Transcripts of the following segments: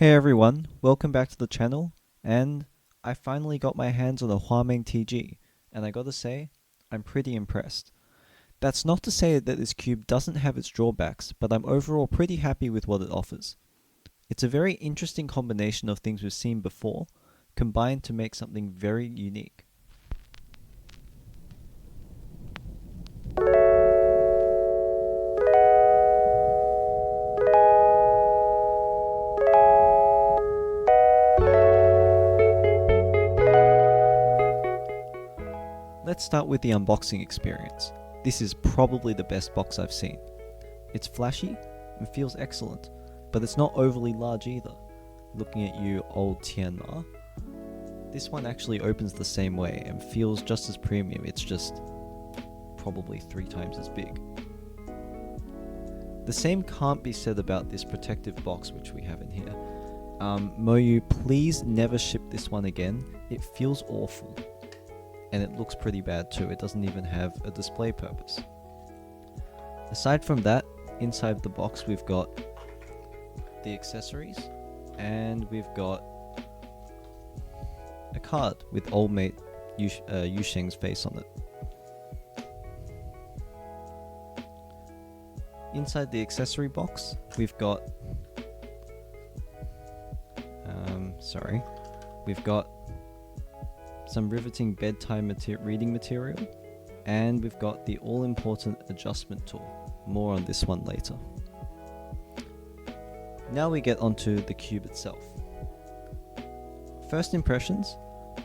Hey everyone, welcome back to the channel, and I finally got my hands on a Huameng TG, and I gotta say, I'm pretty impressed. That's not to say that this cube doesn't have its drawbacks, but I'm overall pretty happy with what it offers. It's a very interesting combination of things we've seen before, combined to make something very unique. Let's start with the unboxing experience. This is probably the best box I've seen. It's flashy and feels excellent, but it's not overly large either. Looking at you, old Tianma. This one actually opens the same way and feels just as premium, it's just probably 3 times as big. The same can't be said about this protective box which we have in here. Moyu, please never ship this one again. It feels awful. And it looks pretty bad too, it doesn't even have a display purpose. Aside from that, inside the box we've got the accessories, and we've got a card with old mate Yusheng's face on it. Inside the accessory box, we've got we've got some riveting bedtime reading material, and we've got the all-important adjustment tool. More on this one later. Now we get onto the cube itself. First impressions,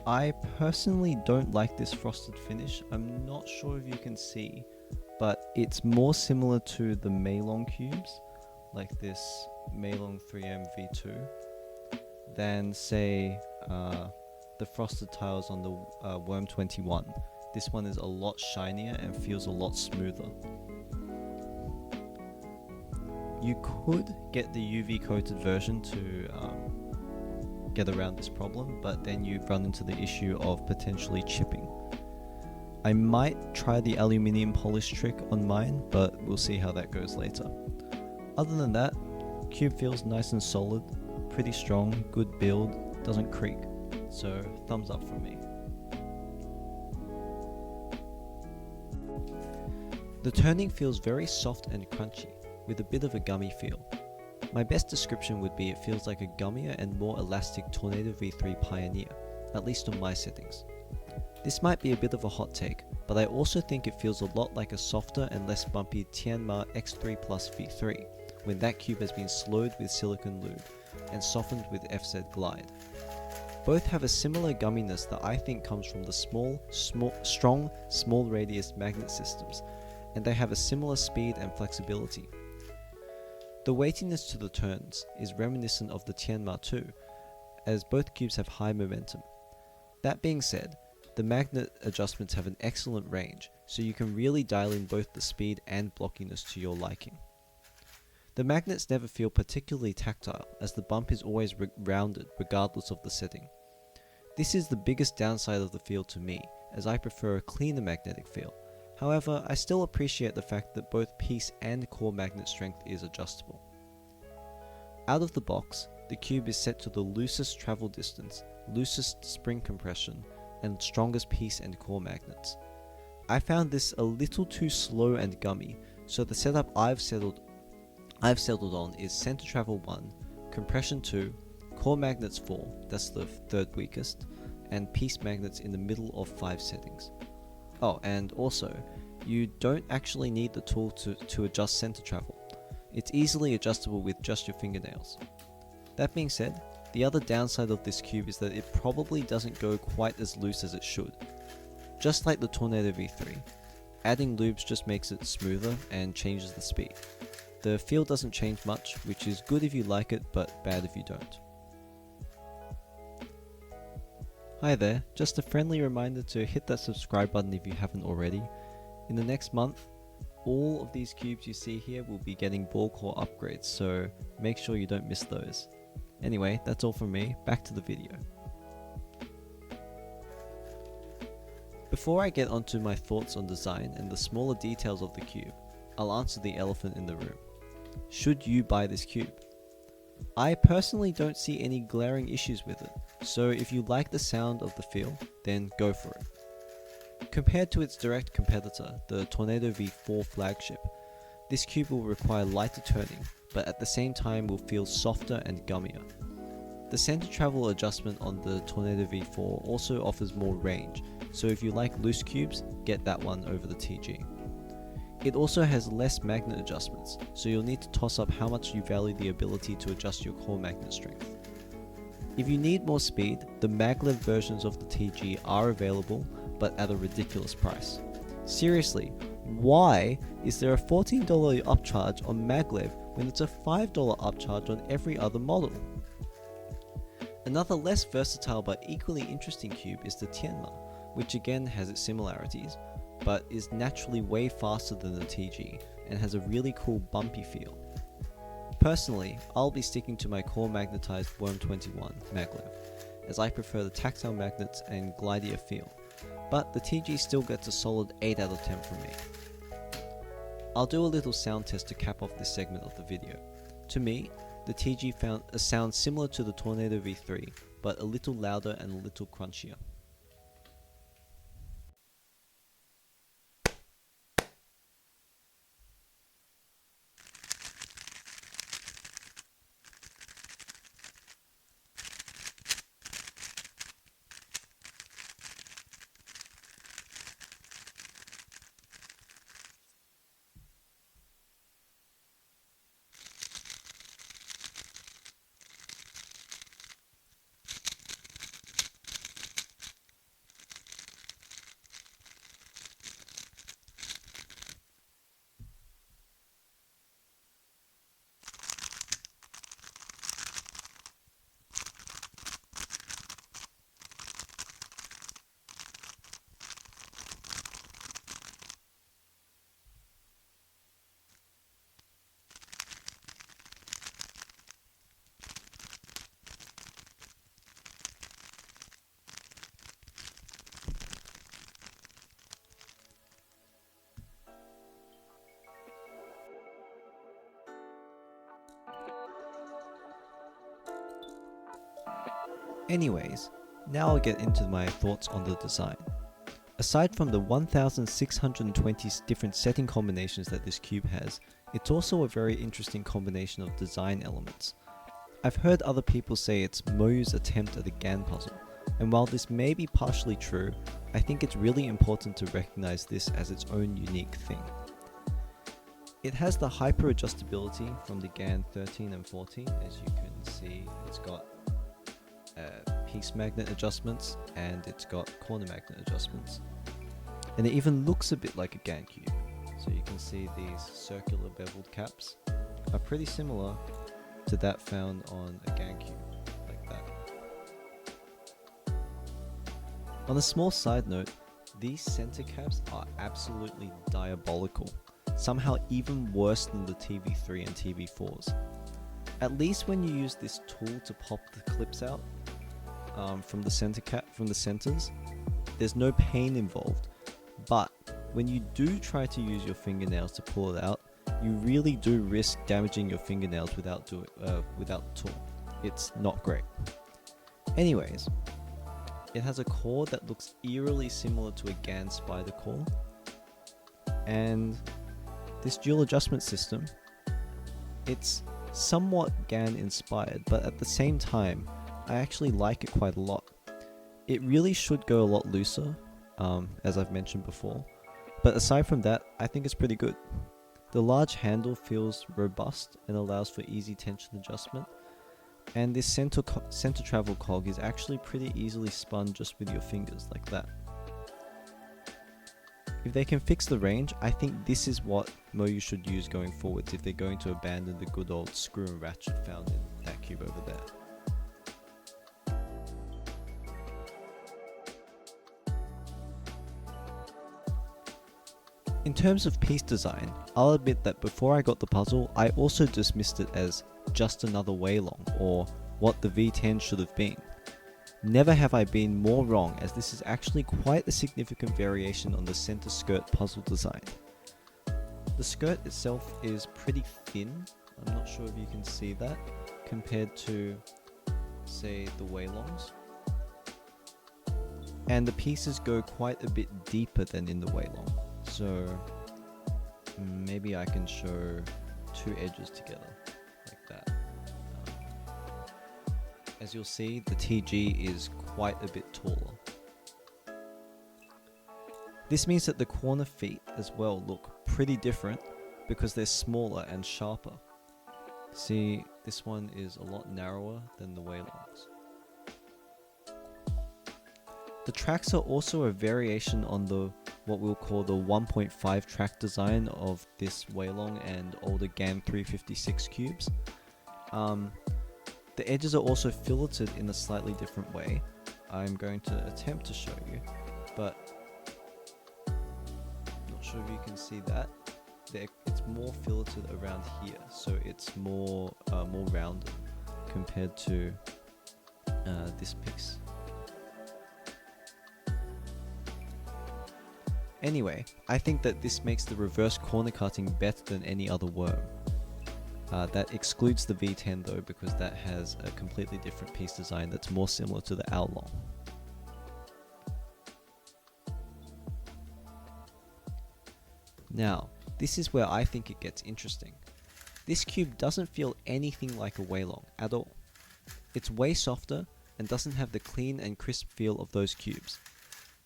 I personally don't like this frosted finish. I'm not sure if you can see, but it's more similar to the Meilong cubes, like this Meilong 3M V2, than say the frosted tiles on the Worm 21. This one is a lot shinier and feels a lot smoother. You could get the UV coated version to get around this problem, but then you run into the issue of potentially chipping. I might try the aluminium polish trick on mine, but we'll see how that goes later. Other than that, cube feels nice and solid, pretty strong, good build, doesn't creak. So, thumbs up from me. The turning feels very soft and crunchy, with a bit of a gummy feel. My best description would be it feels like a gummier and more elastic Tornado V3 Pioneer, at least on my settings. This might be a bit of a hot take, but I also think it feels a lot like a softer and less bumpy Tianma X3 Plus V3, when that cube has been slowed with silicone lube and softened with FZ Glide. Both have a similar gumminess that I think comes from the strong, small radius magnet systems, and they have a similar speed and flexibility. The weightiness to the turns is reminiscent of the Tianma 2, as both cubes have high momentum. That being said, the magnet adjustments have an excellent range, so you can really dial in both the speed and blockiness to your liking. The magnets never feel particularly tactile, as the bump is always rounded regardless of the setting. This is the biggest downside of the feel to me, as I prefer a cleaner magnetic feel. However, I still appreciate the fact that both piece and core magnet strength is adjustable. Out of the box, the cube is set to the loosest travel distance, loosest spring compression, and strongest piece and core magnets. I found this a little too slow and gummy, so the setup I've settled on is center travel 1, compression 2, core magnets 4, that's the third weakest, and piece magnets in the middle of 5 settings. Oh, and also, you don't actually need the tool to adjust center travel. It's easily adjustable with just your fingernails. That being said, the other downside of this cube is that it probably doesn't go quite as loose as it should. Just like the Tornado V3, adding lubes just makes it smoother and changes the speed. The feel doesn't change much, which is good if you like it, but bad if you don't. Hi there, just a friendly reminder to hit that subscribe button if you haven't already. In the next month, all of these cubes you see here will be getting ball core upgrades, so make sure you don't miss those. Anyway, that's all from me, back to the video. Before I get onto my thoughts on design and the smaller details of the cube, I'll answer the elephant in the room. Should you buy this cube? I personally don't see any glaring issues with it, so if you like the sound of the feel, then go for it. Compared to its direct competitor, the Tornado V4 flagship, this cube will require lighter turning, but at the same time will feel softer and gummier. The center travel adjustment on the Tornado V4 also offers more range, so if you like loose cubes, get that one over the TG. It also has less magnet adjustments, so you'll need to toss up how much you value the ability to adjust your core magnet strength. If you need more speed, the maglev versions of the TG are available, but at a ridiculous price. Seriously, why is there a $14 upcharge on maglev when it's a $5 upcharge on every other model? Another less versatile but equally interesting cube is the Tianma, which again has its similarities, but is naturally way faster than the TG and has a really cool bumpy feel. Personally, I'll be sticking to my core magnetized Worm 21 maglev, as I prefer the tactile magnets and glidier feel, but the TG still gets a solid 8 out of 10 from me. I'll do a little sound test to cap off this segment of the video. To me, the TG found a sound similar to the Tornado V3, but a little louder and a little crunchier. Anyways, now I'll get into my thoughts on the design. Aside from the 1620 different setting combinations that this cube has, it's also a very interesting combination of design elements. I've heard other people say it's Moyu's attempt at a GAN puzzle, and while this may be partially true, I think it's really important to recognize this as its own unique thing. It has the hyper adjustability from the GAN 13 and 14, as you can see. It's got piece magnet adjustments and it's got corner magnet adjustments, and it even looks a bit like a GAN cube. So you can see these circular beveled caps are pretty similar to that found on a GAN cube, like that. On a small side note, these center caps are absolutely diabolical, somehow even worse than the TV3 and TV4s. At least when you use this tool to pop the clips out from the centers, there's no pain involved. But when you do try to use your fingernails to pull it out, you really do risk damaging your fingernails without the tool. It's not great. Anyways, it has a core that looks eerily similar to a GAN spider core, and this dual adjustment system, it's somewhat GAN inspired, but at the same time, I actually like it quite a lot. It really should go a lot looser, as I've mentioned before, but aside from that, I think it's pretty good. The large handle feels robust and allows for easy tension adjustment, and this center travel cog is actually pretty easily spun just with your fingers like that. If they can fix the range, I think this is what Moyu should use going forwards if they're going to abandon the good old screw and ratchet found in that cube over there. In terms of piece design, I'll admit that before I got the puzzle, I also dismissed it as just another Weilong, or what the V10 should have been. Never have I been more wrong, as this is actually quite a significant variation on the center skirt puzzle design. The skirt itself is pretty thin, I'm not sure if you can see that, compared to, say, the Huelongs. And the pieces go quite a bit deeper than in the Huelong. So maybe I can show two edges together like that. As you'll see, the TG is quite a bit taller. This means that the corner feet as well look pretty different because they're smaller and sharper. See, this one is a lot narrower than the Huelongs. The tracks are also a variation on the what we'll call the 1.5 track design of this Huelong and older GAN 356 cubes. The edges are also filleted in a slightly different way. I'm going to attempt to show you, but not sure if you can see that. It's more filleted around here, so it's more rounded compared to this piece. Anyway, I think that this makes the reverse corner cutting better than any other worm. That excludes the V10 though, because that has a completely different piece design that's more similar to the Oolong. Now, this is where I think it gets interesting. This cube doesn't feel anything like a Huelong at all. It's way softer and doesn't have the clean and crisp feel of those cubes.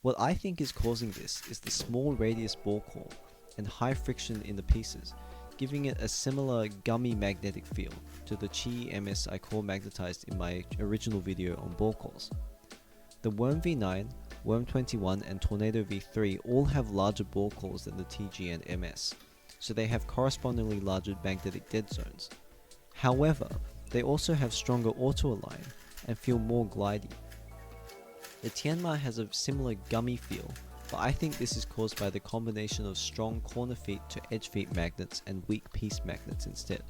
What I think is causing this is the small radius ball core and high friction in the pieces, giving it a similar gummy magnetic feel to the Chi MS I core magnetized in my original video on ball cores. The Worm V9, Worm 21 and Tornado V3 all have larger ball cores than the TG and MS, so they have correspondingly larger magnetic dead zones. However, they also have stronger auto-align and feel more glidy. The Tianma has a similar gummy feel, but I think this is caused by the combination of strong corner feet to edge feet magnets and weak piece magnets instead.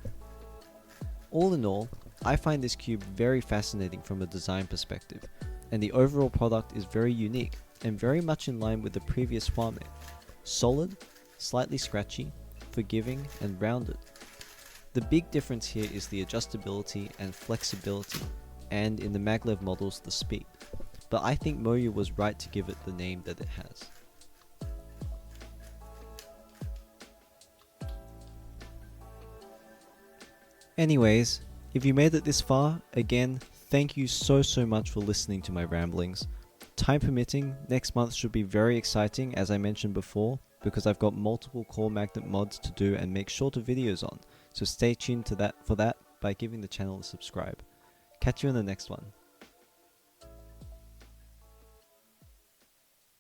All in all, I find this cube very fascinating from a design perspective, and the overall product is very unique and very much in line with the previous Huameng. Solid, slightly scratchy, forgiving and rounded. The big difference here is the adjustability and flexibility, and in the maglev models the speed. But I think Moyu was right to give it the name that it has. Anyways, if you made it this far, again, thank you so much for listening to my ramblings. Time permitting, next month should be very exciting as I mentioned before, because I've got multiple core magnet mods to do and make shorter videos on, so stay tuned to that by giving the channel a subscribe. Catch you in the next one.